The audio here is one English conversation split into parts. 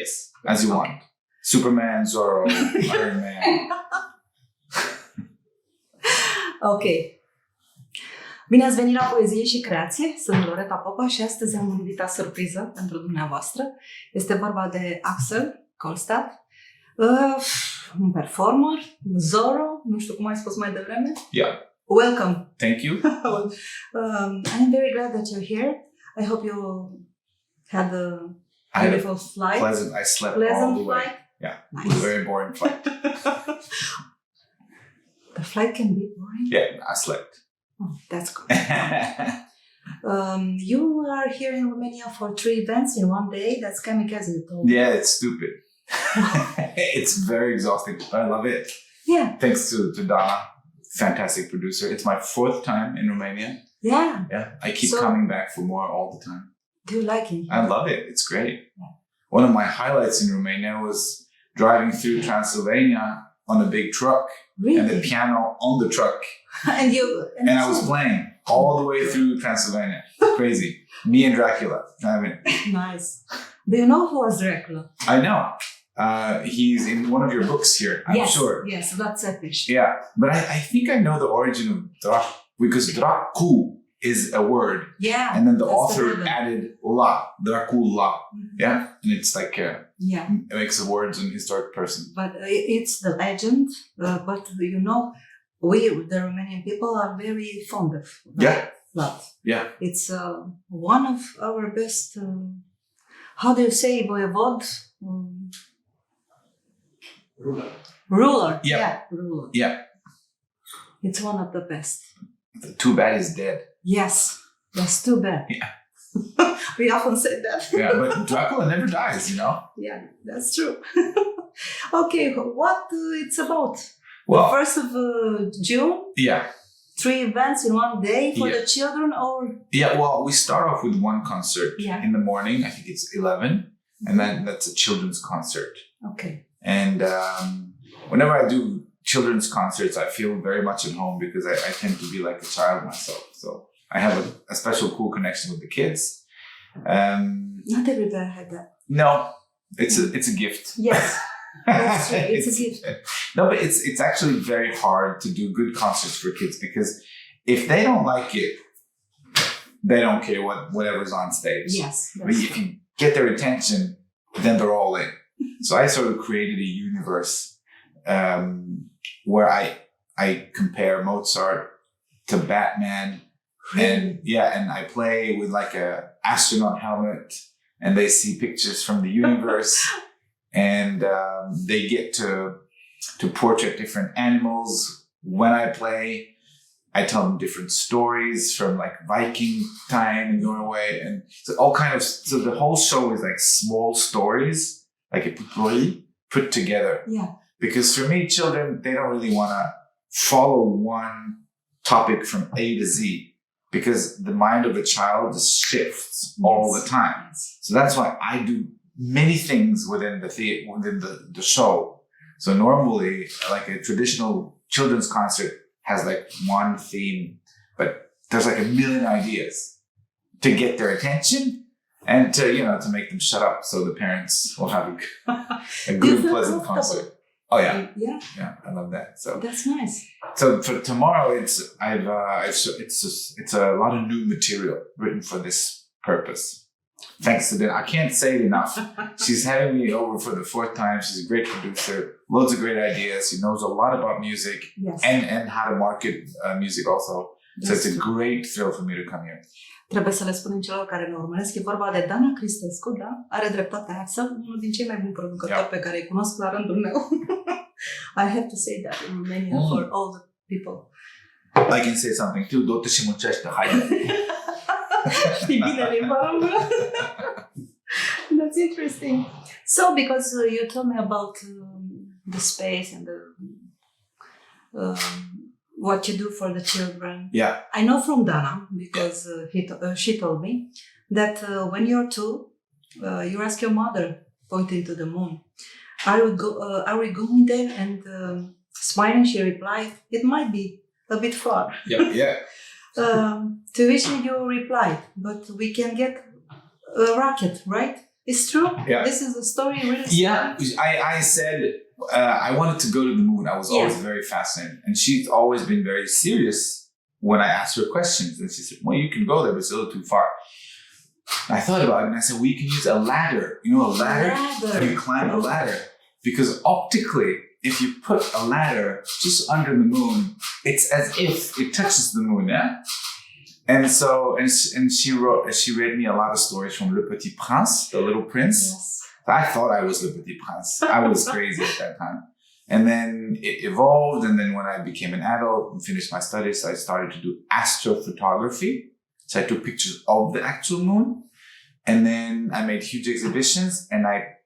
yes, as you want. Superman, Zorro, Iron Man. Ok. Bine ați venit la Poezie și creație. Sunt Loreta, Popa și astăzi am un invitat surpriză pentru dumneavoastră. Este vorba de Aksel Kolstad, un performer, Zorro, nu știu cum ai spus mai devreme. Yeah. Welcome. Thank you. I'm very glad that you're here. I hope you had a beautiful flight. Pleasant. I slept all the way. Flight. Yeah. Nice. It was a very boring flight. The flight can be boring. Yeah, I slept. Oh, that's good. You are here in Romania for 3 events in one day. That's kamikaze, you told me. Yeah, it's stupid. It's very exhausting. I love it. Yeah. Thanks to Donna, fantastic producer. It's my 4th time in Romania. Yeah. Yeah, I keep coming back for more all the time. Do you like it? I love it. It's great. Yeah. One of my highlights in Romania was driving through Transylvania on a big truck. Really? And the piano on the truck. and I was playing all the way through Transylvania. Crazy. Me and Dracula. Nice. Do you know who was Dracula? I know. He's in one of your books here, I'm sure. Yes, that's epic. Yeah, but I think I know the origin of Drac, because Dracu is a word. Yeah. And then the author added la, Dracula. Mm-hmm. Yeah. And it's like a mix of words and historic person. But it's the legend. But you know, we, the Romanian people, are very fond of that. Yeah. It's one of our best, how do you say, voivod? Ruler. Yeah, ruler. Yeah. It's one of the best. Too bad he's dead. Yes, that's too bad. Yeah. We often say that. Yeah, but Dracula never dies, you know? Yeah, that's true. Okay, what it's about? Well, the 1st of June? Yeah. 3 events in one day for the children, or? Yeah, well, we start off with one concert in the morning. I think it's 11. And then that's a children's concert. Okay. And whenever I do children's concerts, I feel very much at home because I tend to be like a child myself. So I have a special, cool connection with the kids. Not everybody had that. No, it's a gift. Yes, that's true. It's a gift. No, but it's actually very hard to do good concerts for kids because if they don't like it, they don't care whatever's on stage. Yes. But if you get their attention, then they're all in. So I sort of created a universe where I compare Mozart to Batman. And and I play with like a astronaut helmet and they see pictures from the universe and they get to portrait different animals. When I play, I tell them different stories from like Viking time in Norway and so so the whole show is like small stories, like a potpourri put together. Yeah. Because for me, children, they don't really want to follow one topic from A to Z. Because the mind of a child just shifts all the time. So that's why I do many things within the show. So normally, like a traditional children's concert has like one theme, but there's like a million ideas to get their attention and to make them shut up so the parents will have a good, pleasant concert. Oh yeah, I love that. So that's nice. So for tomorrow, it's a lot of new material written for this purpose. Thanks to Dana, I can't say it enough. She's having me over for the 4th time. She's a great producer, loads of great ideas. She knows a lot about music and how to market music also. So it's a great thrill for me to come here. Trebuie să le spunem celor care ne urmăresc. E vorba de Dana Cristescu, da? Are dreptate Aksel, unul din cei mai buni producători pe care îi cunosc la rândul meu. I have to say that in Romania for all the people. I can say something too. Du-te și muncește, haide. Știi bine limba română? That's interesting. So, because you told me about the space and the what you do for the children. Yeah. I know from Dana, because she told me that when you're 2, you ask your mother, pointing to the moon, are we going there? And smiling, she replied, it might be a bit far. Yeah. To which you replied, but we can get a rocket, right? It's true? Yeah. This is a story really? Yeah, I said I wanted to go to the moon. I was always very fascinated. And she's always been very serious when I asked her questions. And she said, well, you can go there, but it's a little too far. I thought about it and I said, well, you can use a ladder. You know, a ladder? You climb a ladder. Because optically, if you put a ladder just under the moon, it's as if it touches the moon, yeah? And so, and she read me a lot of stories from Le Petit Prince, the Little Prince. Yes. I thought I was Le Petit Prince. I was crazy at that time. And then it evolved. And then when I became an adult and finished my studies, I started to do astrophotography. So I took pictures of the actual moon. And then I made huge exhibitions and I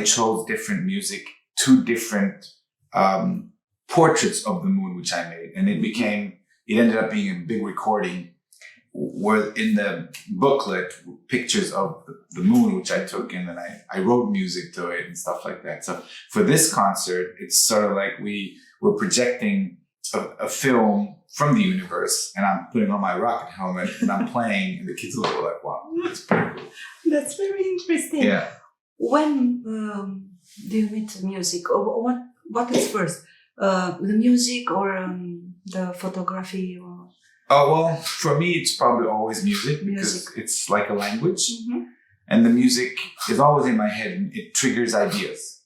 chose different music, 2 different portraits of the moon, which I made. And it ended up being a big recording where in the booklet, pictures of the moon, which I took, and then I wrote music to it and stuff like that. So for this concert, it's sort of like we're projecting a film from the universe, and I'm putting on my rocket helmet and I'm playing, and the kids will go like, wow, that's pretty cool. That's very interesting. Yeah. When do you meet music? Or what is first? The music or the photography? Or... Oh, well, for me, it's probably always music because it's like a language. Mm-hmm. And the music is always in my head and it triggers ideas.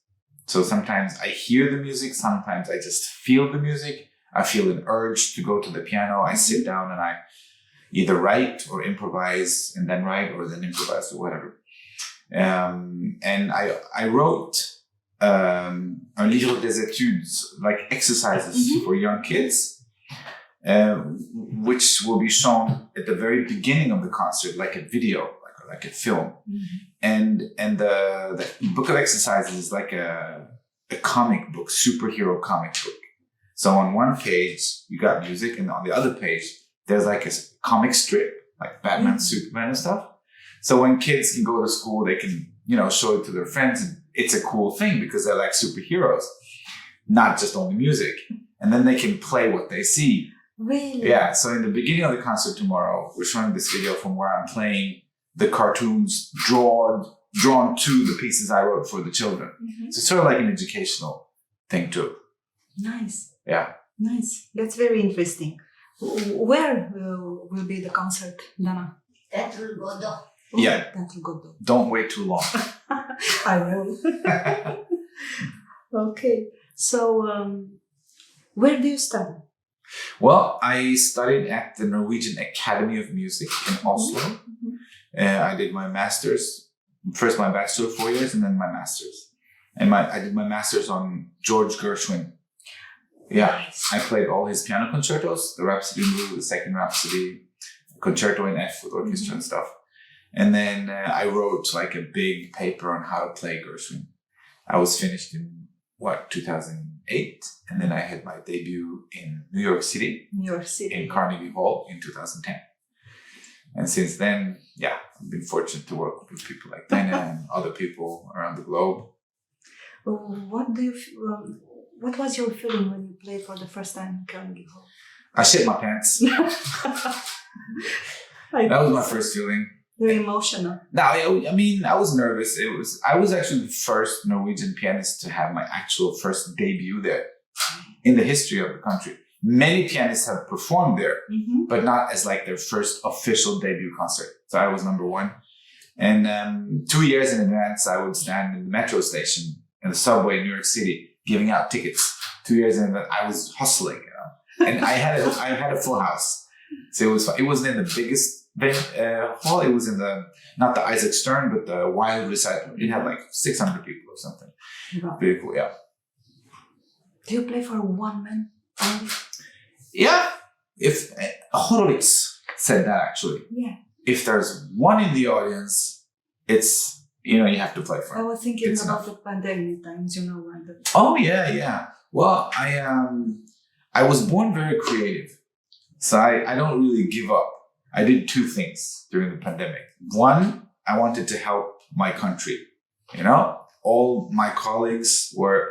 So sometimes I hear the music, sometimes I just feel the music. I feel an urge to go to the piano. I sit down and I either write or improvise and then write or then improvise or whatever. And I wrote un livre des études, like exercises for young kids, which will be shown at the very beginning of the concert, like a video, like a film. Mm-hmm. And the book of exercises is like a comic book, superhero comic book. So on one page, you got music, and on the other page, there's like a comic strip, like Batman, Superman and stuff. So when kids can go to school, they can, show it to their friends. And it's a cool thing because they're like superheroes, not just only music. And then they can play what they see. Really? Yeah. So in the beginning of the concert tomorrow, we're showing this video from where I'm playing the cartoons drawn to the pieces I wrote for the children. Mm-hmm. So it's sort of like an educational thing too. Nice. Yeah. Nice. That's very interesting. Where will be the concert, Dana? Teatrul Godot. Yeah. Teatrul Godot. Don't wait too long. I will. Okay. So, where do you study? Well, I studied at the Norwegian Academy of Music in Oslo. Mm-hmm. I did my master's, first my bachelor 4 years and then my master's. And I did my master's on George Gershwin. Yeah, nice. I played all his piano concertos, the Rhapsody in Blue, the Second Rhapsody, Concerto in F with orchestra and stuff. And then I wrote like a big paper on how to play Gershwin. I was finished in 2008, and then I had my debut in New York City. In Carnegie Hall in 2010. And since then, yeah, I've been fortunate to work with people like Dana and other people around the globe. What was your feeling when you played for the first time in Carnegie Hall? I shit my pants. That was my first feeling. Very emotional. No, I mean, I was nervous. I was actually the first Norwegian pianist to have my actual first debut there in the history of the country. Many pianists have performed there, but not as like their first official debut concert. So I was number 1. And 2 years in advance, I would stand in the metro station in the subway in New York City, giving out tickets. 2 years in advance, I was hustling, and I had a full house. So it was fun. It wasn't in the biggest hall. It was in not the Isaac Stern, but the Wild Recital. It had like 600 people or something. Wow. Pretty cool, yeah. Do you play for one man only? Yeah. If Horowitz said that actually. Yeah. If there's one in the audience, it's you have to play for. I was thinking about the pandemic times, when the... Oh yeah. Well, I was born very creative, so I don't really give up. I did 2 things during the pandemic. One, I wanted to help my country. All my colleagues were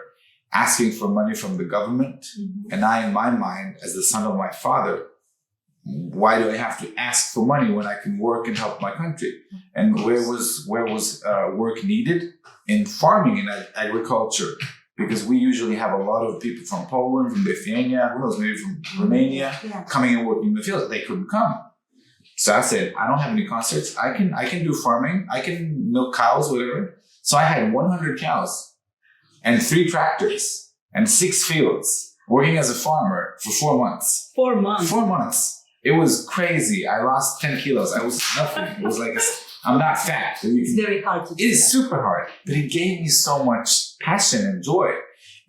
asking for money from the government. Mm-hmm. And I, in my mind, as the son of my father, why do I have to ask for money when I can work and help my country? And where was work needed? In farming and agriculture, because we usually have a lot of people from Poland, from Lithuania, who knows, maybe from Romania, coming and working in the fields. They couldn't come. So I said, I don't have any concerts. I can do farming. I can milk cows, whatever. So I had 100 cows and 3 tractors and 6 fields, working as a farmer for 4 months. 4 months. 4 months. It was crazy. I lost 10 kilos. I was nothing. It was like, I'm not fat. It's very hard to do. It is super hard, but it gave me so much passion and joy.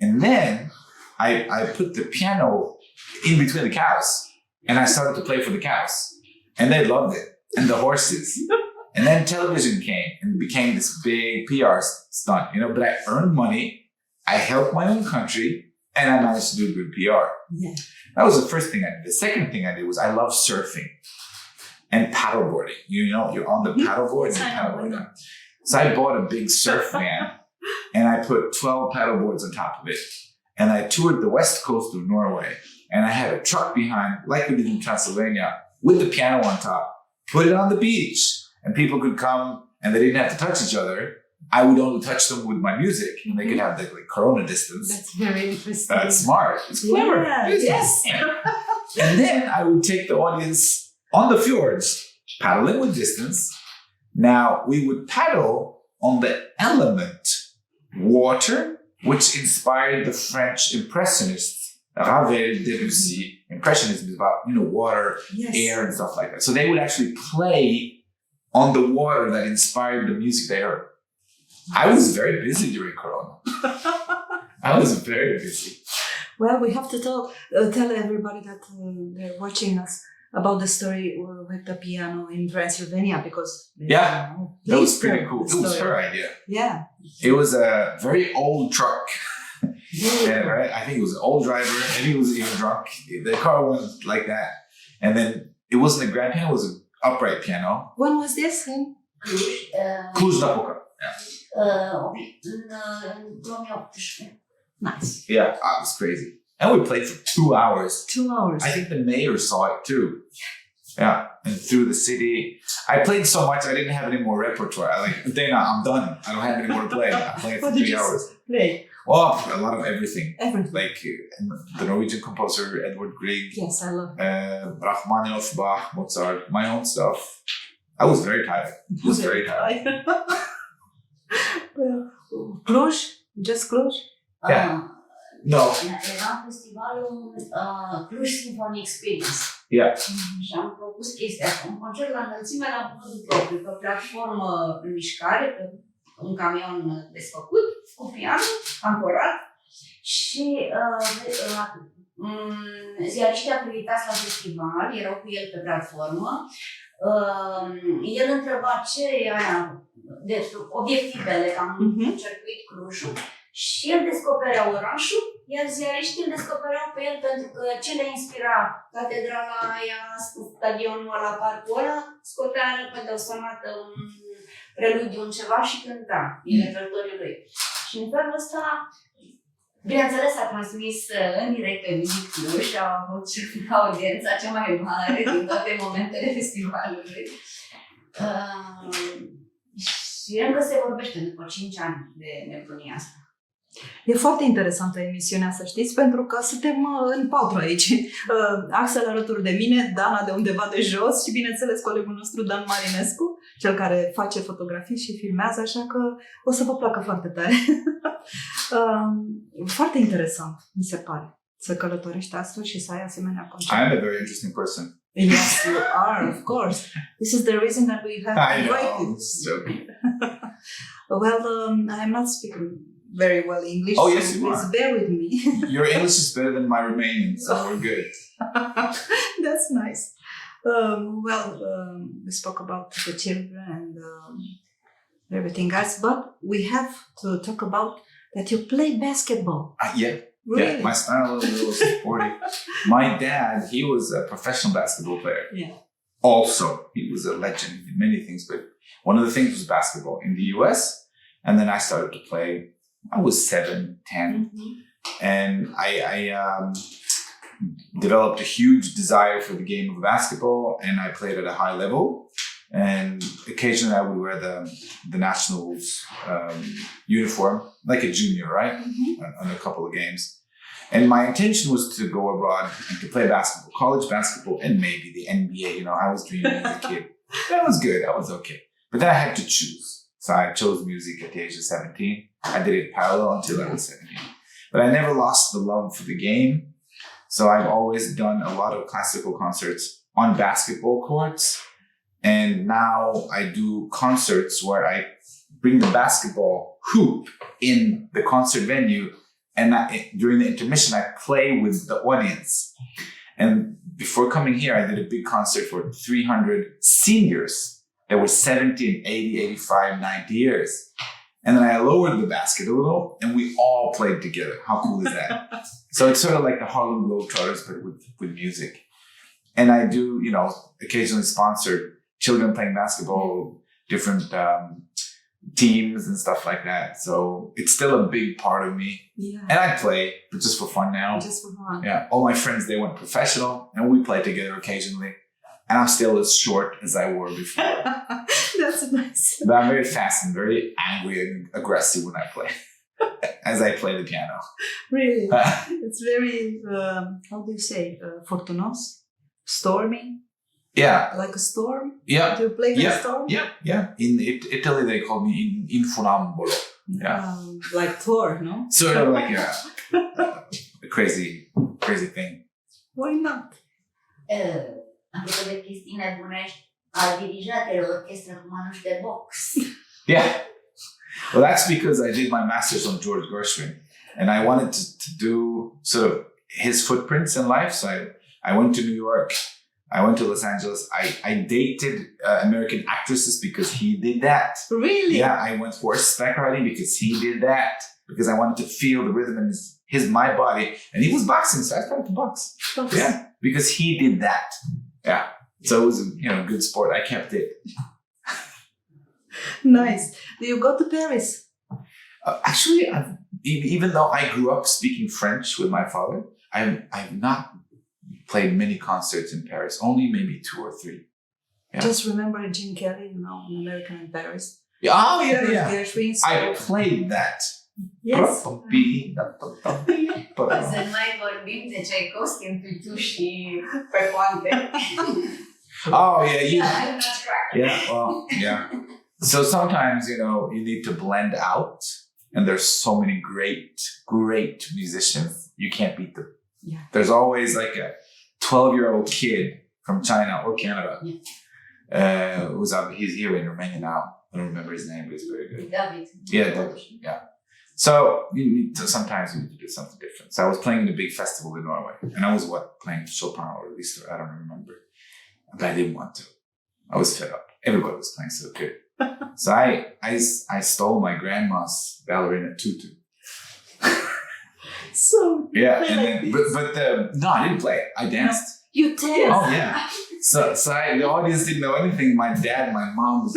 And then I put the piano in between the cows and I started to play for the cows. And they loved it. And the horses. And then television came and it became this big PR stunt, but I earned money. I helped my own country and I managed to do good PR. Yeah. That was the first thing I did. The second thing I did was I love surfing and paddleboarding. You're on the paddleboard and paddleboarding. So I bought a big surf van and I put 12 paddleboards on top of it. And I toured the west coast of Norway. And I had a truck behind, like we did in Transylvania, with the piano on top, put it on the beach. And people could come and they didn't have to touch each other. I would only touch them with my music and they could have the corona distance. That's very interesting. That's smart. It's clever. Yeah, yes. And then I would take the audience on the fjords, paddling with distance. Now we would paddle on the element water, which inspired the French Impressionists. Ravel, Debussy. Impressionism is about, water, air, and stuff like that. So they would actually play on the water that inspired the music they heard. I was very busy during Corona. I was very busy. Well, we have to tell everybody that they're watching us about the story with the piano in Transylvania because that was pretty cool. It was her idea. Yeah. It was a very old truck. And, right? I think it was an old driver. Maybe he was even drunk. The car went like that. And then it wasn't a grand piano, it was an upright piano. When was this? In Cluj-Napoca. În 2018. Nice. Yeah, it was crazy. And we played for 2 hours. 2 hours. I think the mayor saw it too. Yeah, and through the city. I played so much, I didn't have any more repertoire. Dana, I'm done. I don't have any more to play. I played for 3 hours. Play? Well, a lot of everything. Everything. Like the Norwegian composer Edvard Grieg. Yes, I love Rachmaninoff, Bach, Mozart, my own stuff. I was very tired. I was very tired. Cluj? Just Cluj? Yeah. No. Era festivalul Cluj Symphony Experience. Yeah. Și am propus chestia asta. Un concert la înălțime la modul propriu, pe o platformă în mișcare, pe un camion desfăcut, cu pian, ancorat. Și ziariștii acreditați la festival erau cu el pe platformă. El întreba ce e aia, deci obiectivele, că am circuit Clujul. Și el descoperea orașul, iar ziariștii îl descopereau pe el pentru că ce le inspira catedrala aia, stadionul ăla, parcul ăla, scotea repede o sonată, un preludiu, un ceva și cânta din repertoriul lui. Și în felul ăsta, bineînțeles, a transmis în direct pe Visit Cluj și a avut audiența cea mai mare din toate momentele festivalului. Și încă se vorbește după 5 ani de nebunia asta. E foarte interesantă emisiunea, să știți, pentru că suntem în patru aici. Aksel alături de mine, Dana de undeva de jos și, bineînțeles, colegul nostru Dan Marinescu, cel care face fotografii și filmează, așa că o să vă placă foarte tare. Foarte interesant, mi se pare, să călătorești astfel și să ai asemenea concerte. I'm a very interesting person. Yes, you are, of course. This is the reason that we have invited you. Joking. Well, I'm not speaking very well English. Oh, yes, so you please are. bear with me. Your English is better than my Romanian, so we're good. That's nice. We spoke about the children and everything else, but we have to talk about that you play basketball. Yeah. Really? Yeah, my style is a little sporty. My dad, he was a professional basketball player. Yeah. Also, he was a legend in many things, but one of the things was basketball in the US. And then I started to play. I was 7, 10. Mm-hmm. And developed a huge desire for the game of basketball, and I played at a high level. And occasionally I would wear the nationals uniform, like a junior, right? On a couple of games. And my intention was to go abroad and to play basketball, college basketball, and maybe the NBA. You know, I was dreaming as a kid. That was good. That was okay. But then I had to choose. So I chose music at the age of 17. I did it parallel until I was 17. But I never lost the love for the game. So I've always done a lot of classical concerts on basketball courts. And now I do concerts where I bring the basketball hoop in the concert venue. And during the intermission, I play with the audience. And before coming here, I did a big concert for 300 seniors that were 70, 80, 85, 90 years. And then I lowered the basket a little, and we all played together. How cool is that? So it's sort of like the Harlem Globetrotters, but with music. And I do, you know, occasionally sponsor children playing basketball, different teams and stuff like that. So it's still a big part of me. Yeah. And I play, but just for fun now. Just for fun. Yeah. All my friends, they went professional, and we play together occasionally. And I'm still as short as I were before. That's nice. But I'm very fast and very angry and aggressive when I play, as I play the piano. Really? It's very, how do you say, fortunos? Stormy? Yeah. Like a storm? Yeah. Do you play like a storm? Yeah. Yeah. In Italy, they call me Infunambolo. Yeah. Like Thor, no? Sort of like a crazy thing. Why not? Apropo de chestii nebunești, a dirijat el orchestră cu mănuși de box. Yeah. Well, that's because I did my master's on George Gershwin, and I wanted to do sort of his footprints in life. So I went to New York, I went to Los Angeles. I dated American actresses because he did that. Really? Yeah, I went horseback riding because he did that. Because I wanted to feel the rhythm in my body, and he was boxing, so I started to box. Yeah, because he did that. Yeah, so it was a good sport. I kept it. Nice. Do you go to Paris? Actually, even though I grew up speaking French with my father, I've not played many concerts in Paris. Only maybe 2 or 3. Yeah. Just remember Jim Kelly, an American in Paris. Oh yeah. Gershwin, so... I played that. Yes. Să nu mai vorbim de Tchaikovsky în tutu și pe poante. Oh yeah, I'm not sure. Yeah, well, yeah. So sometimes, you need to blend out, and there's so many great musicians. You can't beat them. Yeah. There's always like a 12-year-old kid from China or Canada. He's here in Romania now. I don't remember his name, but he's very good. David. Yeah. So sometimes you need to do something different. So I was playing in a big festival in Norway, and I was playing Chopin or at least I don't remember, but I didn't want to. I was fed up. Everybody was playing so good, so I stole my grandma's ballerina tutu. So yeah, and then no, I didn't play it. I danced. No. You danced? Oh yeah. So the audience didn't know anything. My dad, my mom was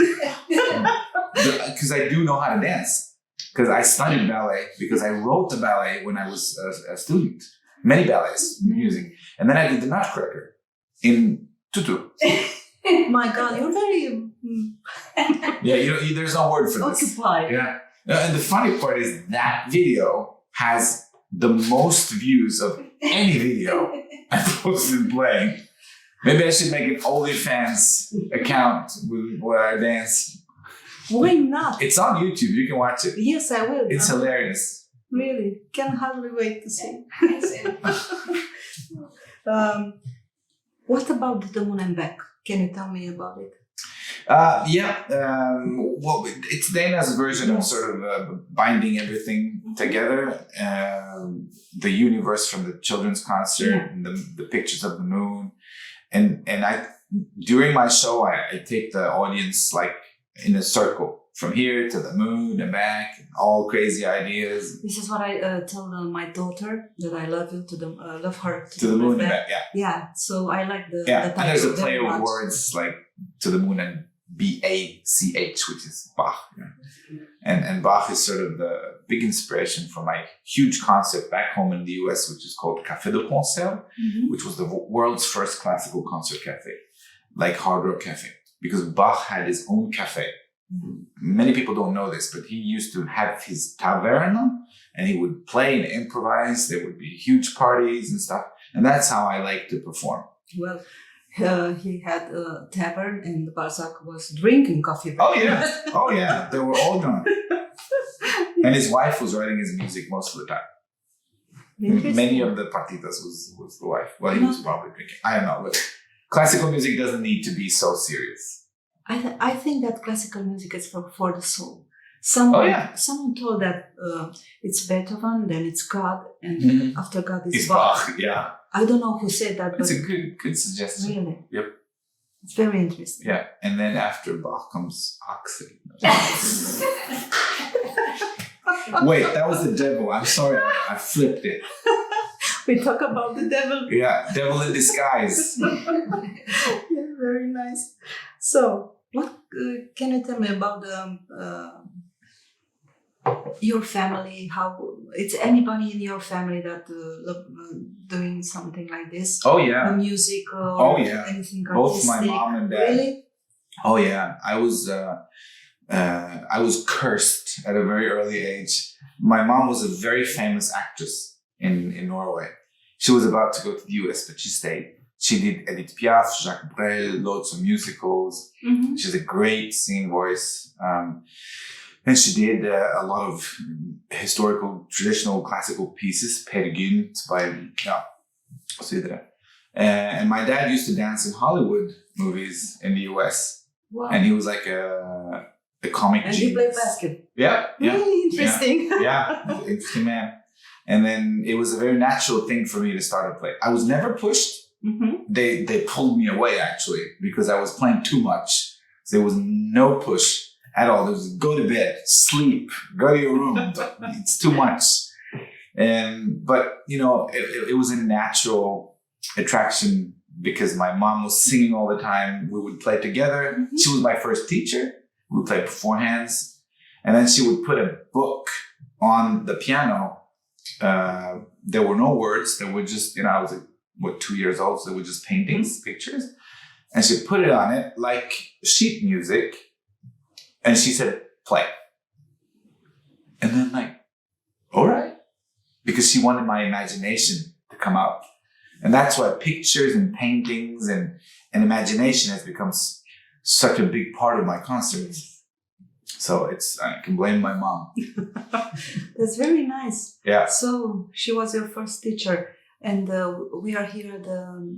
because I do know how to dance. Because I studied ballet, because I wrote the ballet when I was a student. Many ballets, music. And then I did the Nutcracker in tutu. My God, you're very... Yeah, there's no word for this. Occupied. Yeah. And the funny part is that video has the most views of any video I've posted playing. Maybe I should make an OnlyFans account where I dance. Why not? It's on YouTube. You can watch it. Yes, I will. It's hilarious. Really? Can hardly wait to see. What about the moon and back? Can you tell me about it? Well, it's Dana's version of sort of binding everything together. The universe from the children's concert and the pictures of the moon. And during my show, I take the audience like in a circle from here to the moon and back, and all crazy ideas. This is what I tell my daughter, that I love her to the moon and back. Yeah. Yeah. So I like the and title there's a play very of much. words like to the moon and B-A-C-H, which is Bach. And Bach is sort of the big inspiration for my huge concept back home in the US, which is called Café de Concert, which was the world's first classical concert cafe, like Hard Rock Cafe, because Bach had his own cafe. Many people don't know this, but he used to have his taverna, and he would play and improvise. There would be huge parties and stuff. And that's how I like to perform. Well, he had a tavern and Balzac was drinking coffee. Oh yeah. Oh yeah. They were all drunk. And his wife was writing his music most of the time. Many of the partitas was the wife. Well, he was probably drinking. I don't know. But classical music doesn't need to be so serious. I think that classical music is for the soul. Someone told that it's Beethoven, then it's God, and after God is Bach. Yeah. I don't know who said that, but it's a good suggestion. Really? Yep. It's very interesting. Yeah, and then after Bach comes Aksel. Wait, that was the devil. I'm sorry, I flipped it. We talk about the devil. Yeah, devil in disguise. Yeah, very nice. So, what can you tell me about your family? How it's anybody in your family that doing something like this? Oh yeah, music or anything artistic? Both my mom and dad. Really? Oh yeah, I was cursed at a very early age. My mom was a very famous actress in Norway. She was about to go to the US, but she stayed. She did Edith Piaf, Jacques Brel, loads of musicals. She has a great singing voice. And she did a lot of historical, traditional, classical pieces, Per Gynt by, och så vidare. And my dad used to dance in Hollywood movies in the US. Wow. And he was like a comic and genius. he played basket. Yeah. Really interesting. Yeah, interesting man. And then it was a very natural thing for me to start a play. I was never pushed. They pulled me away actually because I was playing too much. So there was no push at all. There was go to bed, sleep, go to your room. It's too much. But you know, it was a natural attraction because my mom was singing all the time. We would play together. She was my first teacher. We would play beforehands, and then she would put a book on the piano. There were no words. There were just, I was like, 2 years old, so they were just paintings, pictures. And she put it on it like sheet music. And she said, play. And then like, all right. Because she wanted my imagination to come out. And that's why pictures and paintings and imagination has become such a big part of my concerts. So I can blame my mom. That's very nice. Yeah. So she was your first teacher. And we are here at the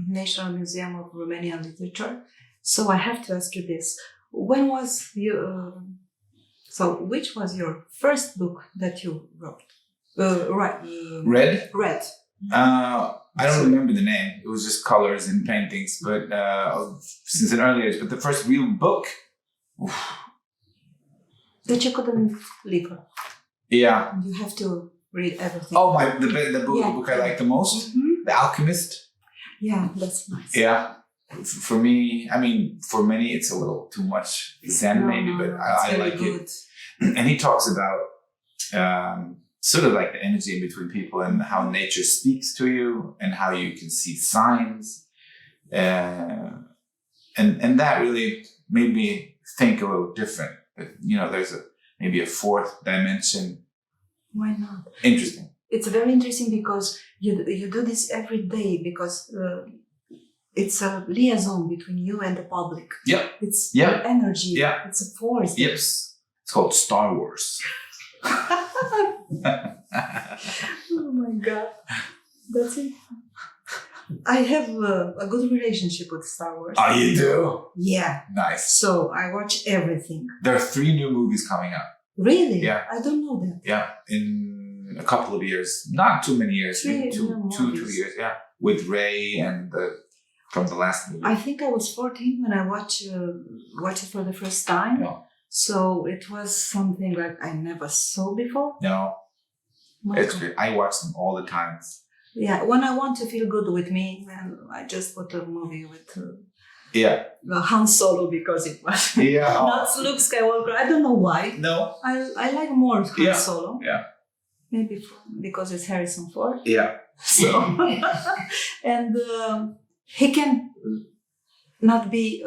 National Museum of Romanian Literature. So I have to ask you this. When was which was your first book that you wrote? Read? Read. I don't remember the name. It was just colors and paintings, but since an early age. But the first real book. That you couldn't leave. Yeah. You have to read everything. Oh, the book I like the most? The Alchemist. Yeah, that's nice. Yeah. For me, for many, it's a little too much Zen maybe, but I like it. And he talks about sort of like the energy in between people and how nature speaks to you and how you can see signs. And that really made me think a little different. There's maybe a fourth dimension. Why not? Interesting. It's very interesting because you do this every day because it's a liaison between you and the public. Yeah. It's energy. Yeah. It's a force. Yes. It's called Star Wars. Oh my God. That's it. I have a good relationship with Star Wars. Oh, you do? Yeah. Nice. So I watch everything. There are 3 new movies coming out. Really? Yeah. I don't know that. Yeah. In a couple of years. Not too many years. Maybe 2 years. Yeah. With Rey and from the last movie. I think I was 14 when I watched it for the first time. No. So it was something like I never saw before. No. It's great. I watch them all the time. Yeah, when I want to feel good with me, I just put a movie with Yeah. Han Solo because it was Yeah. not Luke Skywalker. I don't know why. No. I like more Han Solo. Yeah. Maybe because it's Harrison Ford. Yeah. So, and he can not be.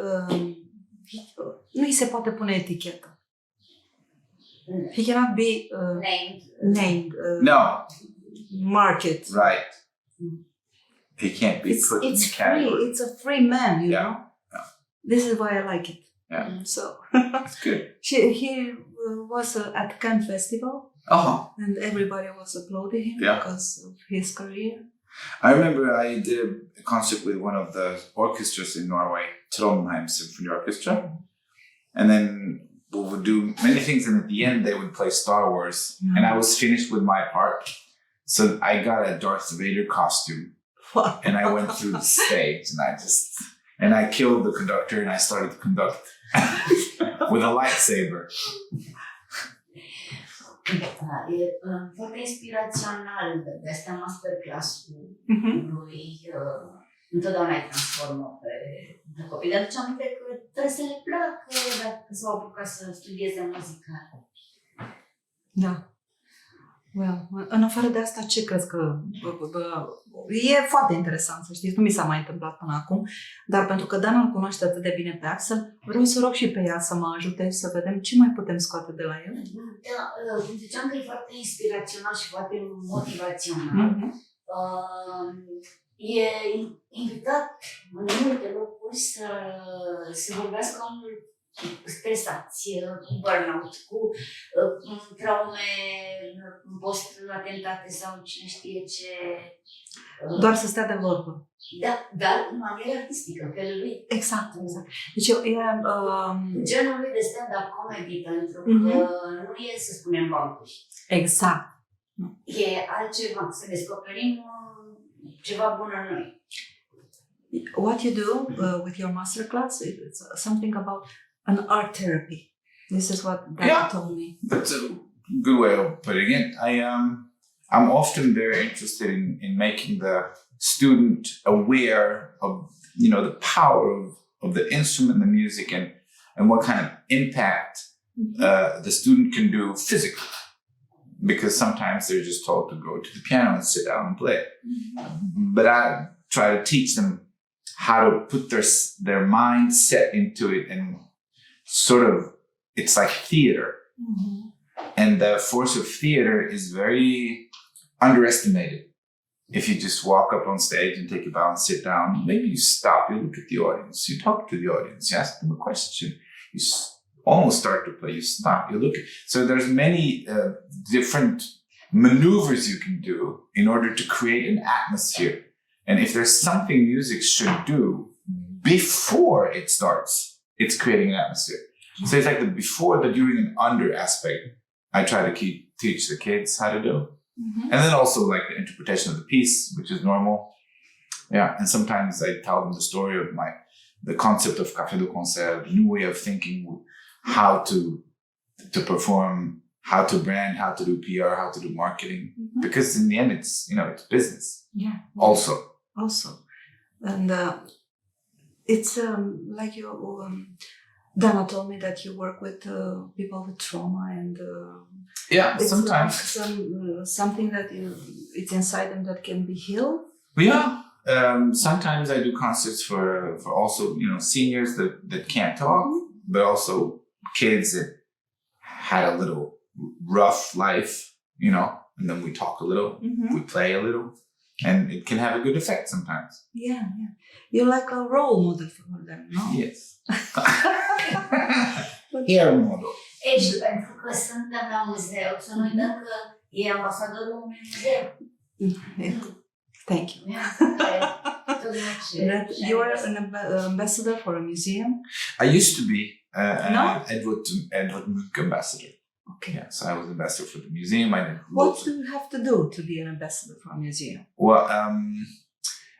Nu îi se poate pune etichetă. He cannot be named. No. Market. Right. He can't be put in the category. Free. It's a free man, you know. Yeah. This is why I like it. Yeah. So That's good. he was at Cannes Festival, and everybody was applauding him because of his career. I remember I did a concert with one of the orchestras in Norway, Trondheim Symphony Orchestra, and then we would do many things, and at the end they would play Star Wars, and I was finished with my part, so I got a Darth Vader costume, and I went through the stage, and I killed the conductor, and I started to conduct with a lightsaber. E foarte inspirațional de asta masterclass-ul lui. Întotdeauna îi transformă pe copii. Dar aduce aminte că trebuie să le placă dacă s-au apucat să studieze muzică. Da. Well, în afară de asta, ce crezi că... E foarte interesant, să știți, nu mi s-a mai întâmplat până acum, dar pentru că Dana îl cunoaște atât de bine pe Aksel, vreau să rog și pe ea să mă ajute să vedem ce mai putem scoate de la el. Da, cum ziceam că e foarte inspirațional și foarte motivațional. E invitat în multe locuri să vorbească omul stresați, cu burnout, cu traume post-atentate sau cine știe ce. Doar să stea de vorbă. Da, dar în manieră artistică, felul lui. Exact. Deci genul lui de stand-up comedy, pentru că nu e să spunem bancuri. Exact. E altceva, să descoperim ceva bun în noi. What you do with your masterclass is something about an art therapy. This is what Dana told me. That's a good way of putting it. I'm often very interested in making the student aware of the power of the instrument, the music, and what kind of impact the student can do physically. Because sometimes they're just told to go to the piano and sit down and play. But I try to teach them how to put their mind set into it, and sort of, it's like theater. And the force of theater is very underestimated. If you just walk up on stage and take a bow and sit down, maybe you stop, you look at the audience, you talk to the audience, you ask them a question, you almost start to play, you stop, you look. So there's many different maneuvers you can do in order to create an atmosphere. And if there's something music should do before it starts, it's creating an atmosphere. So it's like the before, the during, and under aspect I try to teach the kids how to do. And then also like the interpretation of the piece, which is normal. Yeah, and sometimes I tell them the story of the concept of café de concert, the new way of thinking, how to perform, how to brand, how to do PR, how to do marketing. Because in the end, it's it's business. Yeah. Also. And it's like you. Dana told me that you work with people with trauma, and it's sometimes something that it's inside them that can be healed. Yeah. Sometimes I do concerts for also seniors that can't talk, but also kids that had a little rough life, and then we talk a little, we play a little, and it can have a good effect sometimes. Yeah. You're like a role model for them, no? Yes. Here model. E și pentru că suntem la muzeu, să nu uităm că e ambasadorul unui muzeu. Thank you. You are an ambassador for a museum? I used to be Edward Munch ambassador. Okay. Yeah, so I was ambassador for the museum. What do you have to do to be an ambassador for a museum? Well,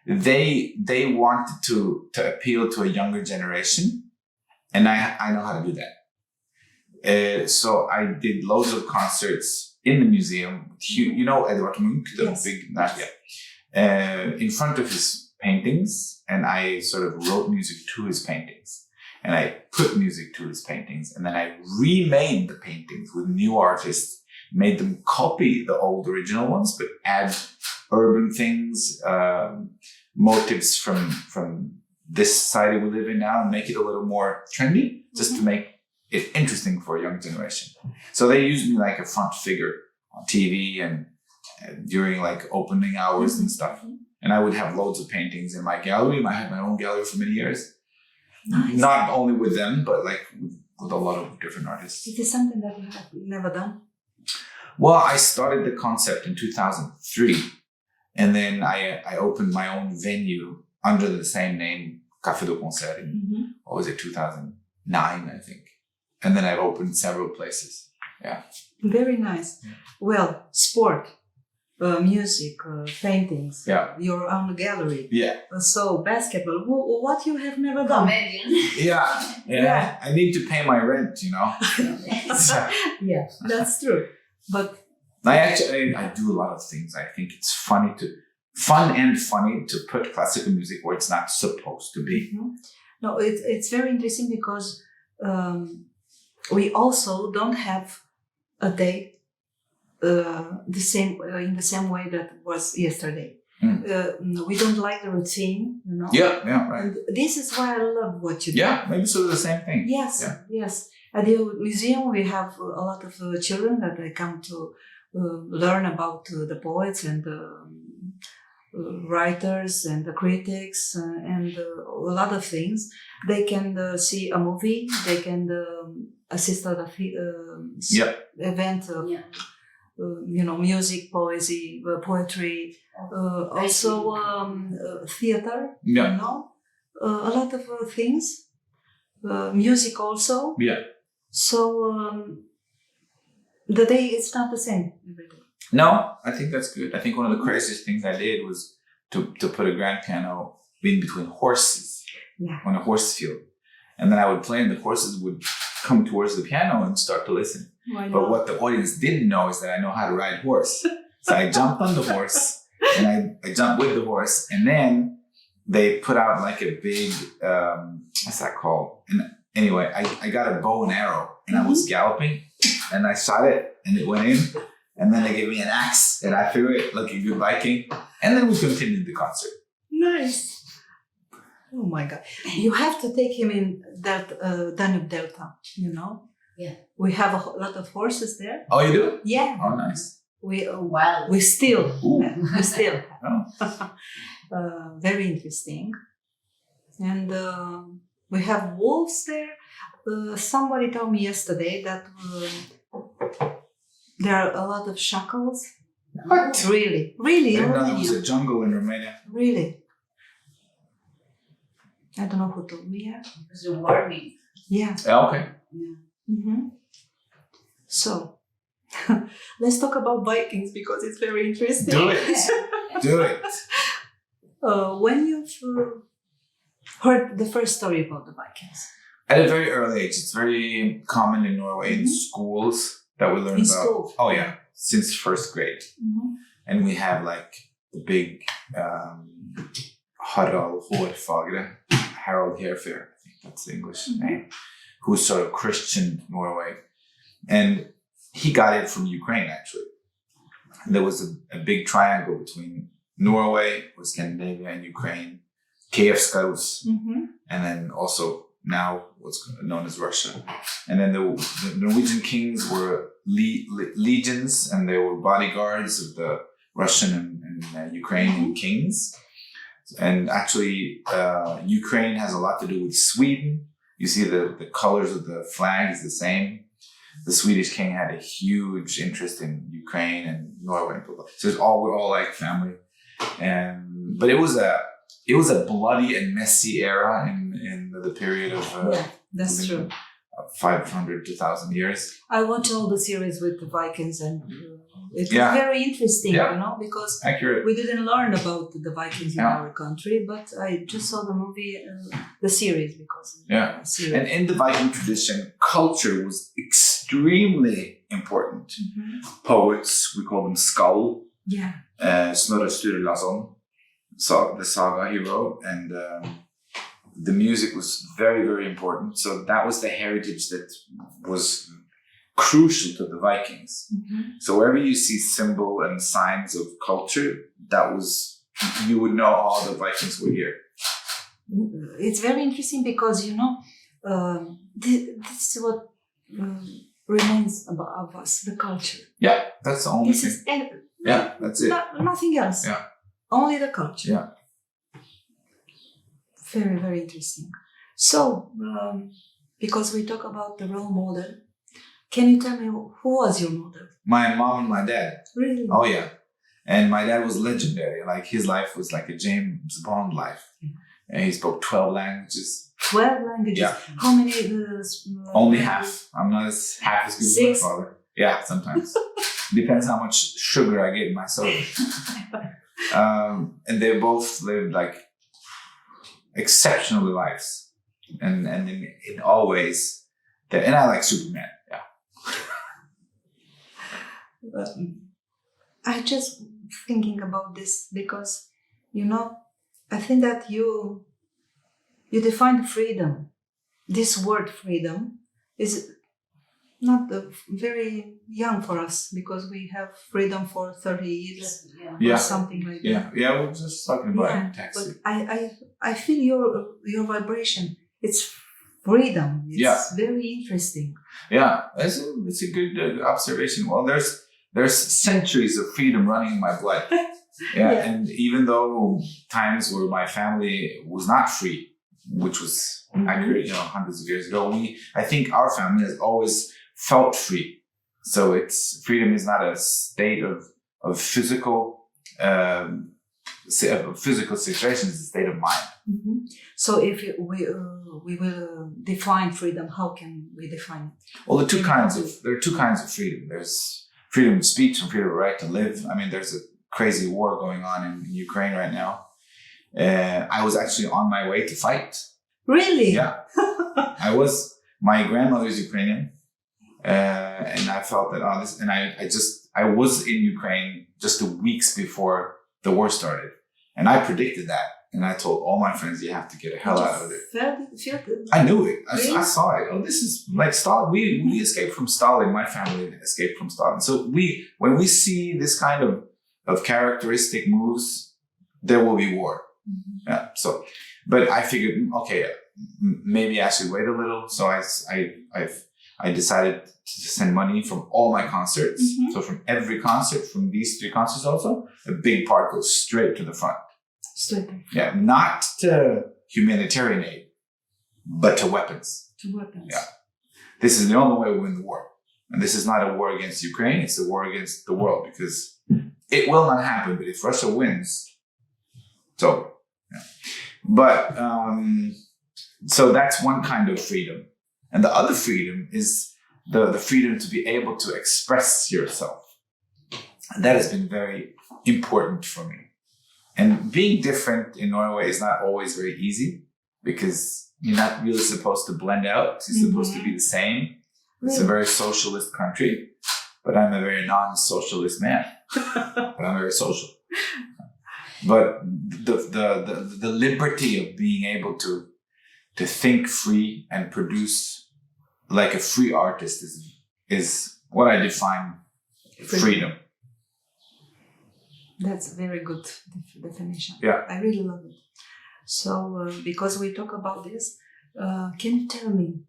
they wanted to appeal to a younger generation, and I know how to do that. So I did loads of concerts in the museum. Edward Munch, the big in front of his paintings, and I sort of wrote music to his paintings, and I put music to his paintings, and then I remade the paintings with new artists, made them copy the old original ones, but add urban things, motives from this society we live in now, and make it a little more trendy, just to make it interesting for a young generation. So they used me like a front figure on TV and during like opening hours and stuff. And I would have loads of paintings in my gallery. I had my own gallery for many years. Nice. Not only with them, but like with a lot of different artists. Is this something that you have never done? Well, I started the concept in 2003. And then I opened my own venue under the same name, Café do Concert, in, what was it, 2009, I think. And then I've opened several places. Yeah. Very nice. Yeah. Well, sport, music, paintings, your own gallery. Yeah. So basketball, what you have never done? Comedian. Yeah. I need to pay my rent, you know. Yeah, that's true. But I do a lot of things. I think it's fun and funny to put classical music where it's not supposed to be. No, it's very interesting because we also don't have a day the same in the same way that was yesterday. We don't like the routine, you know. Yeah, right. And this is why I love what you do. Yeah, maybe sort of the same thing. Yes. At the museum, we have a lot of children that they come to learn about the poets and the writers and the critics and a lot of things. They can see a movie. They can assist at a event. Music, poesy, poetry, also theater. Yeah. You know, a lot of things. Music also. Yeah. So the day is not the same every day. No, I think that's good. I think one of the craziest things I did was to put a grand piano in between horses on a horse field. And then I would play and the horses would come towards the piano and start to listen. But what the audience didn't know is that I know how to ride horse. So I jumped on the horse and I jumped with the horse. And then they put out like a big, what's that called? And anyway, I got a bow and arrow and I was galloping and I shot it and it went in. And then they gave me an axe and I threw it like a good Viking. And then we continued the concert. Nice. Oh my God. You have to take him in that Danube Delta, you know? Yeah. We have a lot of horses there. Oh, you do? Yeah. Oh, nice. We still. Very interesting. And we have wolves there. Somebody told me yesterday that there are a lot of shackles. What? Really? I didn't know there was a jungle in Romania. Really? I don't know who told me. Yeah. Because you're warming. Yeah. Okay. Yeah. Mm-hmm. So, let's talk about Vikings because it's very interesting. Do it. Do it. When you've heard the first story about the Vikings? At a very early age. It's very common in Norway in schools that we learn In about. school? Oh, yeah. Since first grade. And we have like the big Harald Hårfagre, Harold Hairfair, I think that's the English name, who's sort of Christian Norway. And he got it from Ukraine, actually. And there was a big triangle between Norway, or Scandinavia, and Ukraine, Kievska Rus, and then also now what's known as Russia. And then the Norwegian kings were legions, and they were bodyguards of the Russian and Ukrainian kings. And actually, Ukraine has a lot to do with Sweden. You see the colors of the flag is the same. The Swedish king had a huge interest in Ukraine and Norway. So we're all like family. But it was a bloody and messy era in the period of that's true. 500 to 1,000 years. I watch all the series with the Vikings and it's very interesting, you know, because we didn't learn about the Vikings in our country, but I just saw the movie, the series because And in the Viking tradition, culture was extremely important. Poets, we call them skald. Yeah. Snorre Sturlason. the saga he wrote, and the music was very, very important. So that was the heritage that was crucial to the Vikings. So wherever you see symbol and signs of culture, you would know all the Vikings were here. It's very interesting because, this is what remains of us, the culture. Yeah, that's the only This thing. is Yeah, that's it. Nothing else. Yeah. Only the culture. Yeah. Very, very interesting. So, because we talk about the role model, can you tell me who was your model? My mom and my dad. Really? Oh yeah. And my dad was legendary. Like his life was like a James Bond life. And he spoke 12 languages. 12 languages? Yeah. How many? Only half. I'm not half as good as my father. Yeah, sometimes. Depends how much sugar I get in my soda. And they both lived like exceptional lives. And in all ways. And I like Superman. Yeah. I just thinking about this because, I think that you define freedom. This word freedom is not very young for us because we have freedom for 30 years or something like that. Yeah, we're just talking about taxi. But I feel your vibration. It's freedom. It's very interesting. Yeah, it's a good observation. Well, there's centuries of freedom running in my blood. Yeah, and even though times where my family was not free, which was accurate, hundreds of years ago, I think our family has always felt free. So freedom is not a state of physical situations, it's a state of mind. So if we will define freedom, how can we define it? Well, there are two kinds of freedom. There's freedom of speech and freedom of right to live. I mean, there's a crazy war going on in Ukraine right now. I was actually on my way to fight. Really? Yeah. My grandmother's Ukrainian. And I felt that, I was in Ukraine just 2 weeks before the war started. And I predicted that. And I told all my friends, you have to get the hell out of it. Felt it? I knew it. Really? I saw it. Oh, this is like Stalin. We escaped from Stalin. My family escaped from Stalin. So when we see this kind of characteristic moves, there will be war. Yeah. So, but I figured, okay, maybe I should wait a little. So I decided to send money from all my concerts. So from every concert, from these 3 concerts also, a big part goes straight to the front. Yeah, not to humanitarian aid, but to weapons. Yeah. This is the only way we win the war. And this is not a war against Ukraine, it's a war against the world, because it will not happen, but if Russia wins, it's over. Yeah. But, so that's one kind of freedom. And the other freedom is the freedom to be able to express yourself. And that has been very important for me. And being different in Norway is not always very easy because you're not really supposed to blend out. You're supposed to be the same. It's a very socialist country, but I'm a very non-socialist man. But I'm very social. But the liberty of being able to think free and produce like a free artist is what I define freedom. That's a very good definition. Yeah. I really love it. So, because we talk about this, can you tell me,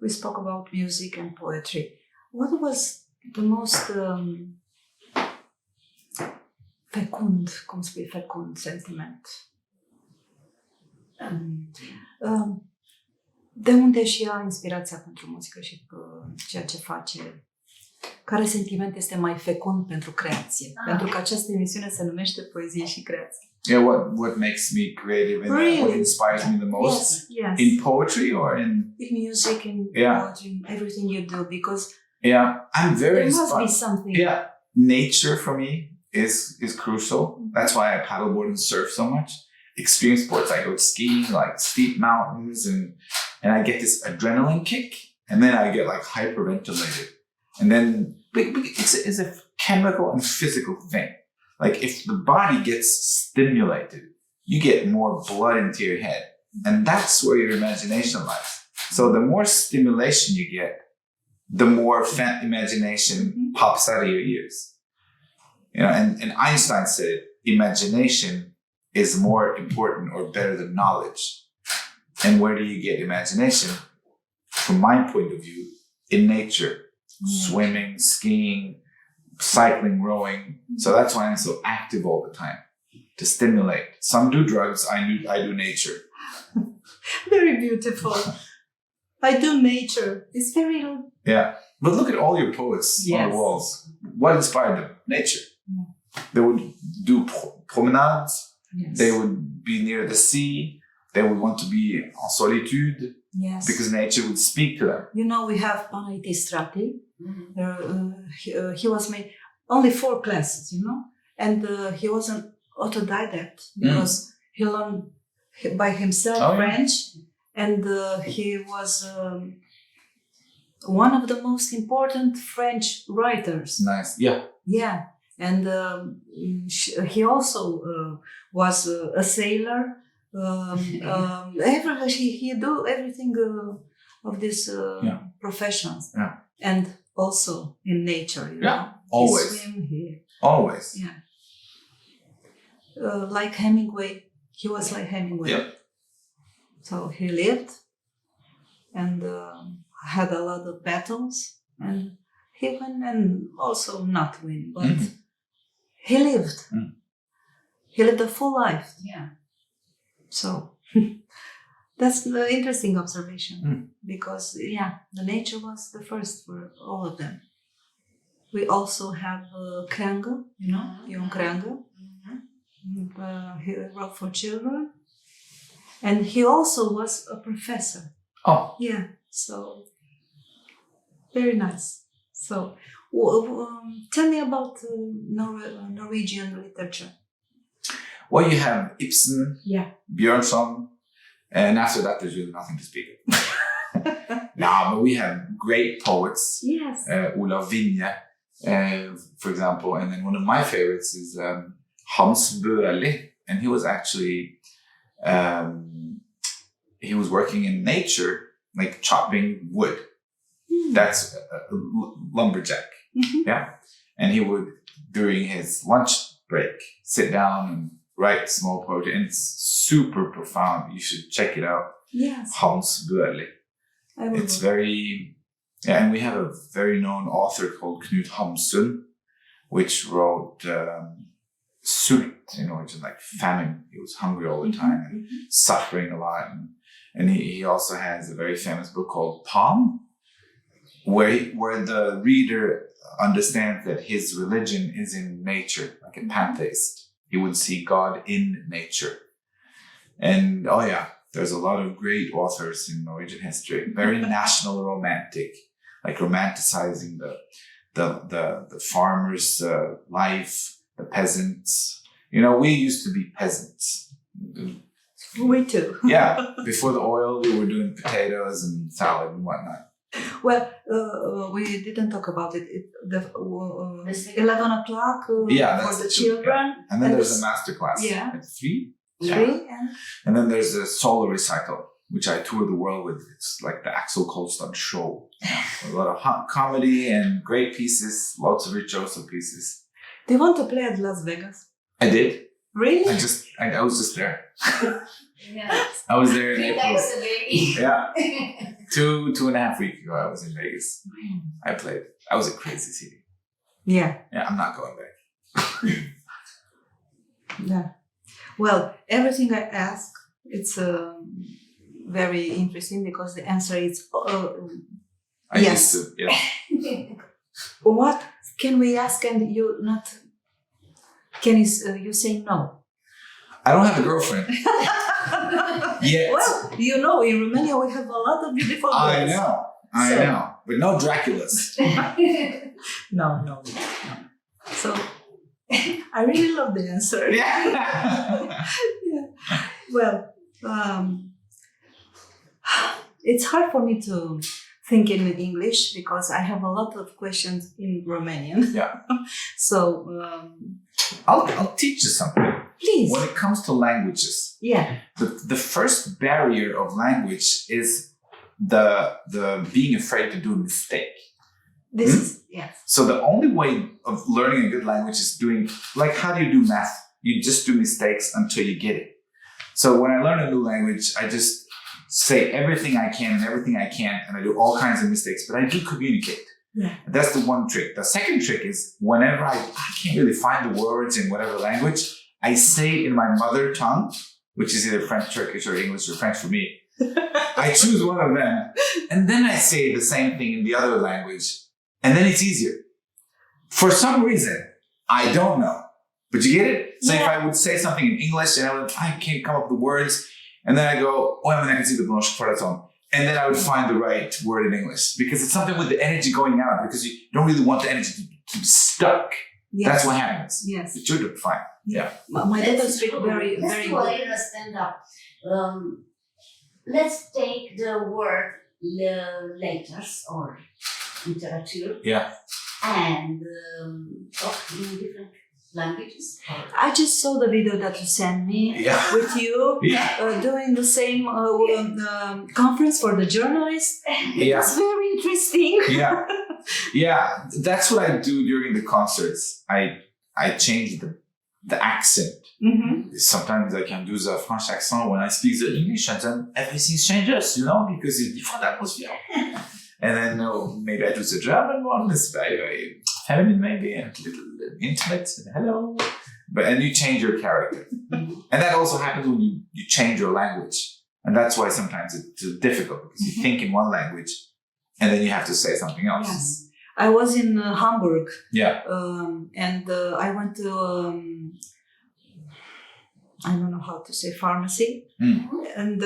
we spoke about music and poetry. What was the most fecund sentiment? De unde și ia inspirația pentru muzică și ceea ce face? Care sentiment este mai fecund pentru creație? Pentru că această emisiune se numește Poezie și creație. Yeah, what makes me creative and what inspires me the most? Yes. In poetry or in music, in poetry, in everything you do, because I'm very there must be something. Yeah, nature for me is crucial. That's why I paddleboard and surf so much. Extreme sports, I go skiing, like steep mountains, and I get this adrenaline kick, and then I get like hyperventilated. And then it's a chemical and physical thing. Like if the body gets stimulated, you get more blood into your head. And that's where your imagination lies. So the more stimulation you get, the more imagination pops out of your ears. You know, and Einstein said, imagination is more important or better than knowledge. And where do you get imagination? From my point of view, in nature, swimming, skiing, cycling, rowing. So that's why I'm so active all the time, to stimulate. Some do drugs, I do nature. Very beautiful. I do nature. It's very... Yeah. But look at all your poets on the walls. What inspired them? Nature. Yeah. They would do promenades. Yes. They would be near the sea. They would want to be en solitude. Yes. Because nature would speak to them. You know, we have Panaiti Strati. He was made only 4 classes, you know, and he was an autodidact because he learned by himself French, and he was one of the most important French writers. Nice, yeah. Yeah, and he also was a sailor. He do everything of these professions. Yeah. And also in nature, you know. Always. He swim, always. Yeah. Like Hemingway. He was like Hemingway. Yep. So he lived and had a lot of battles, and he won and also not win, but he lived. He lived a full life. Yeah. So that's the interesting observation because the nature was the first for all of them. We also have Kreangă, you know, Ion Kreangă. He wrote for children, and he also was a professor. Oh, yeah. So very nice. So tell me about Norwegian literature. Well, you have Ibsen, Bjørnson, and after that, there's really nothing to speak of. But we have great poets. Yes. Olav Vinje, for example, and then one of my favorites is Hans Børli, and he was actually he was working in nature, like chopping wood. That's a lumberjack. Yeah, and he would during his lunch break sit down and write small poetry, and it's super profound. You should check it out. Yes. Hans Børli. It's very, and we have a very known author called Knut Hamsun, which wrote Sult, you know, which is like famine. He was hungry all the time and suffering a lot. And he also has a very famous book called Palm, where the reader understands that his religion is in nature, like a pantheist. He would see God in nature. And there's a lot of great authors in Norwegian history. Very national romantic, like romanticizing the farmer's life, the peasants. You know, we used to be peasants. We too. Yeah. Before the oil, we were doing potatoes and salad and whatnot. Well, we didn't talk about it. 11 o'clock for the children. Yeah. And then there's a master class at 3. And then there's a solo recital, which I tour the world with. It's like the Aksel Kolstad show. A lot of hot comedy and great pieces, lots of virtuoso pieces. Do you want to play at Las Vegas? I did. Really? I was just there. Yeah. I was there in April. Yeah. 2.5 weeks ago, I was in Vegas. I played. I was a crazy city. Yeah. Yeah, I'm not going back. Yeah. Well, everything I ask, it's very interesting because the answer is yes. Used to, yeah. What can we ask and you not? Can you say no? I don't have a girlfriend. Yet. Well, you know, in Romania we have a lot of beautiful girls. I know. But no Draculas. No. So, I really love the answer. Yeah. Well, it's hard for me to think in English because I have a lot of questions in Romanian. Yeah. So, I'll teach you something. Please. When it comes to languages, Yeah. the first barrier of language is the being afraid to do a mistake. This is, yes. So the only way of learning a good language is doing, like, how do you do math? You just do mistakes until you get it. So when I learn a new language, I just say everything I can and everything I can't, and I do all kinds of mistakes, but I do communicate. Yeah. That's the one trick. The second trick is whenever I can't really find the words in whatever language, I say it in my mother tongue, which is either French, Turkish, or English, or French for me. I choose one of them, and then I say the same thing in the other language, and then it's easier. For some reason, I don't know. But you get it? So if I would say something in English and I can't come up with the words, and then I go, and then I would find the right word in English, because it's something with the energy going out, because you don't really want the energy to be stuck. Yes. That's what happens. Yes. It should be fine. Yeah. My daughter speaks very, very good. Let's do a stand up. Let's take the word letters or literature. Yeah. And talk in different languages. I just saw the video that you sent me with you doing the same conference for the journalists. Yeah. It's very interesting. Yeah. Yeah. That's what I do during the concerts. I change the accent. Mm-hmm. Sometimes I can do the French accent when I speak the English, and then everything changes, because it's different atmosphere. And then maybe I do the German one. It's very, very feminine, maybe, and a little intimate. Hello. And you change your character. Mm-hmm. And that also happens when you change your language. And that's why sometimes it's difficult, because you think in one language and then you have to say something else. Yes. I was in Hamburg. Yeah. And I went to, I don't know how to say, pharmacy. Mm. And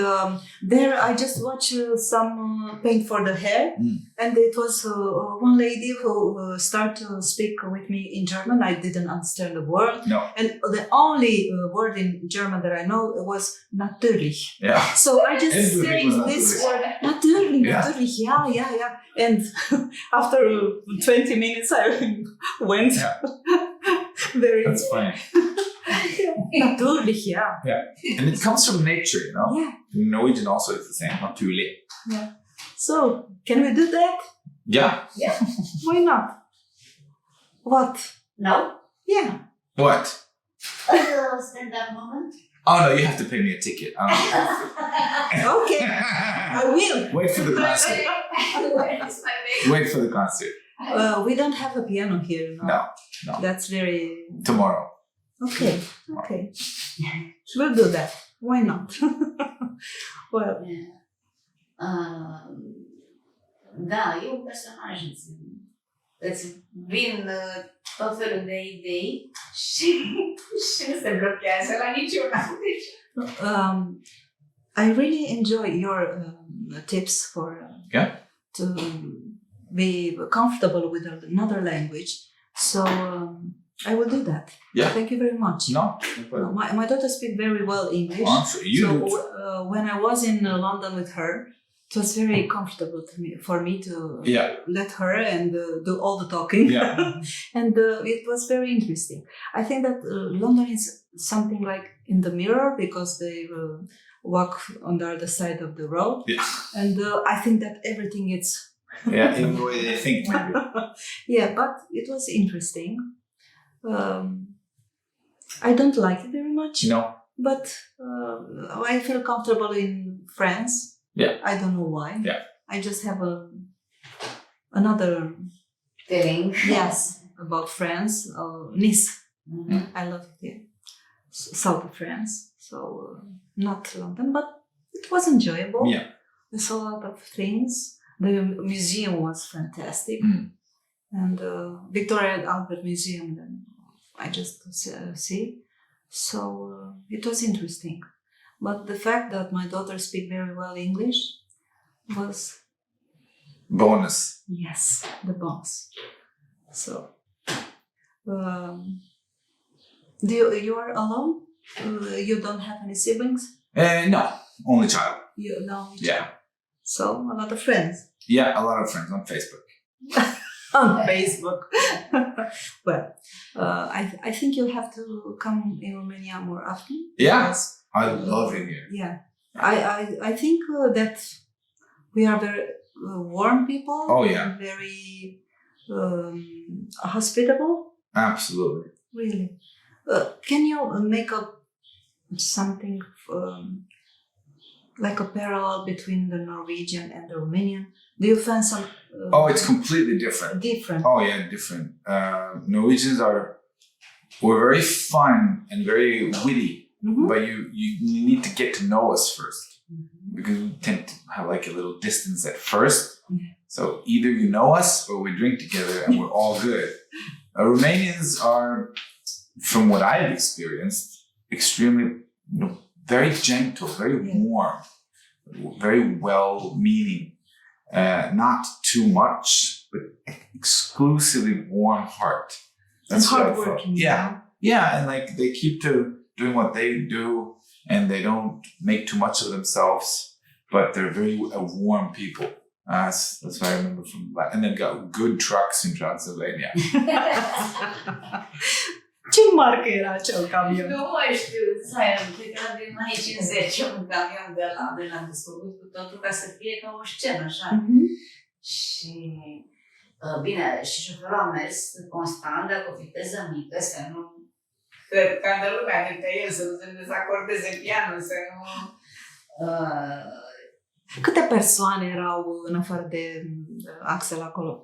there I just watched some paint for the hair. Mm. And it was one lady who started to speak with me in German. I didn't understand the word. No. And the only word in German that I know was natürlich. Yeah. So I just say was this natürlich. word, natürlich, Yeah. natürlich, yeah. And after 20 minutes I went very... That's funny. Natürlich, yeah. Yeah. And it comes from nature, Yeah. In Norwegian also it's the same, naturlig. Yeah. So, can we do that? Yeah. Yeah. Why not? What? No? Yeah. What? Stand up moment. Oh no, you have to pay me a ticket. Okay. I will. Wait for the concert. Where is my baby? Wait for the concert. We don't have a piano here. No. That's very... Tomorrow. Okay. We'll do that. Why not? Well... Da, e un personaj îți vin tot felul de idei și nu se blochează la niciuna. I really enjoy your tips for to be comfortable with another language. So I will do that. Yeah. Thank you very much. No. My daughter speaks very well English. Oh, so when I was in London with her, it was very comfortable for me to let her and do all the talking. Yeah. And it was very interesting. I think that London is something like in the mirror, because they walk on the other side of the road. Yeah. And I think that everything is... In the way they think, maybe. Yeah, but it was interesting. I don't like it very much. No. But I feel comfortable in France. Yeah. I don't know why. Yeah. I just have another feeling. Yes, about France. Nice. Mm-hmm. I love it here. South of France. So not London, but it was enjoyable. Yeah. I saw a lot of things. The museum was fantastic. Mm. And Victoria and Albert Museum, then I just see. So it was interesting. But the fact that my daughter speaks very well English was... Bonus. Yes, the bonus. So, you are alone? You don't have any siblings? No, only child. You know? Yeah. So, a lot of friends? Yeah, a lot of friends on Facebook. on Facebook. Well, I think you'll have to come in Romania more often. Yeah, because, I love it here. yeah, I think that we are very warm people. Oh, yeah. And very hospitable. Absolutely. Really. Can you make something like a parallel between the Norwegian and the Romanian? Do you find some? It's completely different. Different. Oh yeah, different. Norwegians we're very fun and very witty, but you need to get to know us first, because we tend to have like a little distance at first. So either you know us or we drink together and we're all good. Romanians are, from what I've experienced, extremely, very gentle, very warm, very well-meaning. Not too much, but exclusively warm heart. That's hardworking. Yeah, and like they keep to doing what they do, and they don't make too much of themselves. But they're very warm people. That's what I remember from that. And they've got good trucks in Transylvania. Ce marcă era acel camion? Nu mai știu, cred că era din anii 50, un camion de la desfăcut cu totul ca să fie ca o scenă, așa. Și, bine, și șoferul a mers constant, dar cu o viteză mică, să nu... Cadă lumea dintre el, să nu se dezacordeze pianul, să nu... Câte persoane erau în afară de Aksel acolo?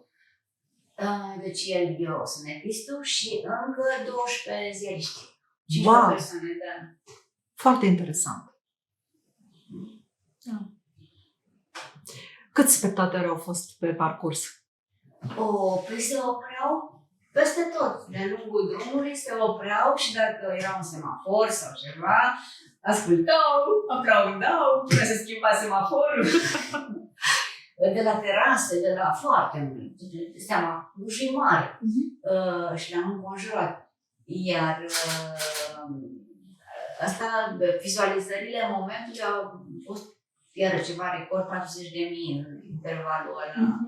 Deci eu sunt epistul și încă 12 ziariști. 5 persoane, da. Foarte interesant. Da. Câți spectatori au fost pe parcurs? Păi se opreau peste tot. De lungul drumului se opreau și dacă era un semafor sau ceva, ascultau, aplaudau, până se schimba semaforul. De la terase, de la foarte mult. Seama, Clujul e mare. Și le-am înconjurat. Iar asta, vizualizările în momentului au fost iară ceva record, 40.000 în intervalul ăla.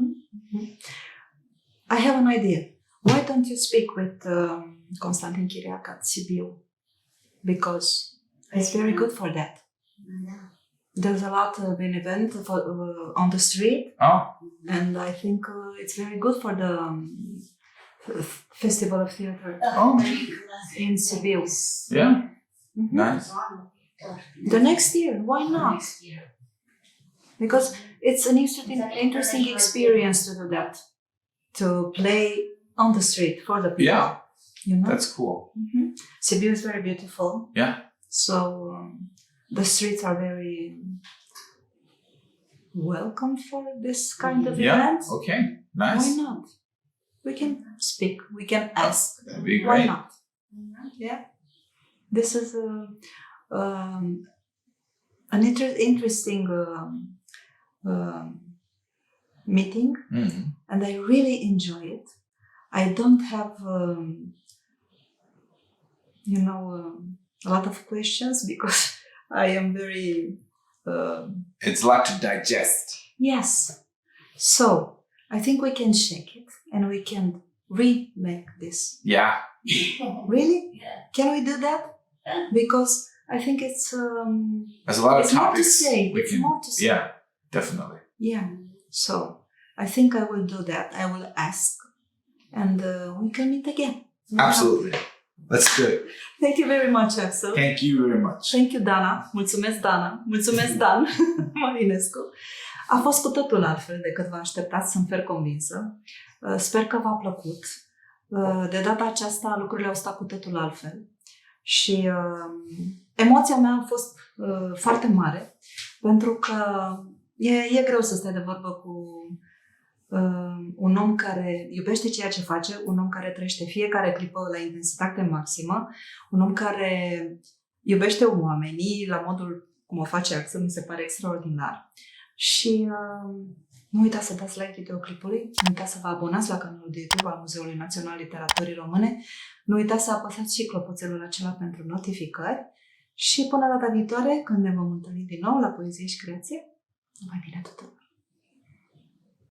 I have an idea. Why don't you speak with Constantin Chiriac at Sibiu? Because it's very good for that. There's a lot of an event on the street, and I think it's very good for the Festival of Theatre in Sibiu. Yeah, nice. The next year, why not? Next year. Because it's an interesting experience to do that, to play on the street for the people. Yeah, you know? That's cool. Sibiu is very beautiful. Yeah. So the streets are very welcome for this kind of event. Okay, nice. Why not? We can speak, we can ask. That'd be great. Why not? Yeah. This is an interesting meeting, and I really enjoy it. I don't have, a lot of questions because I am very... it's a lot to digest. Yes. So, I think we can shake it and we can remake this. Yeah. Really? Yeah. Can we do that? Because I think it's... There's a lot of it's more to topics. say. It's more to say. Yeah, definitely. Yeah. So, I think I will do that. I will ask. And we can meet again. Absolutely. Let's do it. Thank you very much, Aksel. Thank you very much. Thank you, Dana. Mulțumesc, Dana. Mulțumesc, Dan Marinescu. A fost cu totul altfel decât vă așteptați, sunt fer convinsă. Sper că v-a plăcut. De data aceasta lucrurile au stat cu totul altfel. Și emoția mea a fost foarte mare, pentru că e greu să stai de vorbă cu un om care iubește ceea ce face, un om care trăiește fiecare clipă la intensitate maximă, un om care iubește oamenii la modul cum o face Aksel, mi se pare extraordinar. Și nu uitați să dați like videoclipului, nu uitați să vă abonați la canalul de YouTube al Muzeului Național Literaturii Române, nu uitați să apăsați și clopoțelul acela pentru notificări și până data viitoare, când ne vom întâlni din nou la Poezie și creație, numai bine tuturor!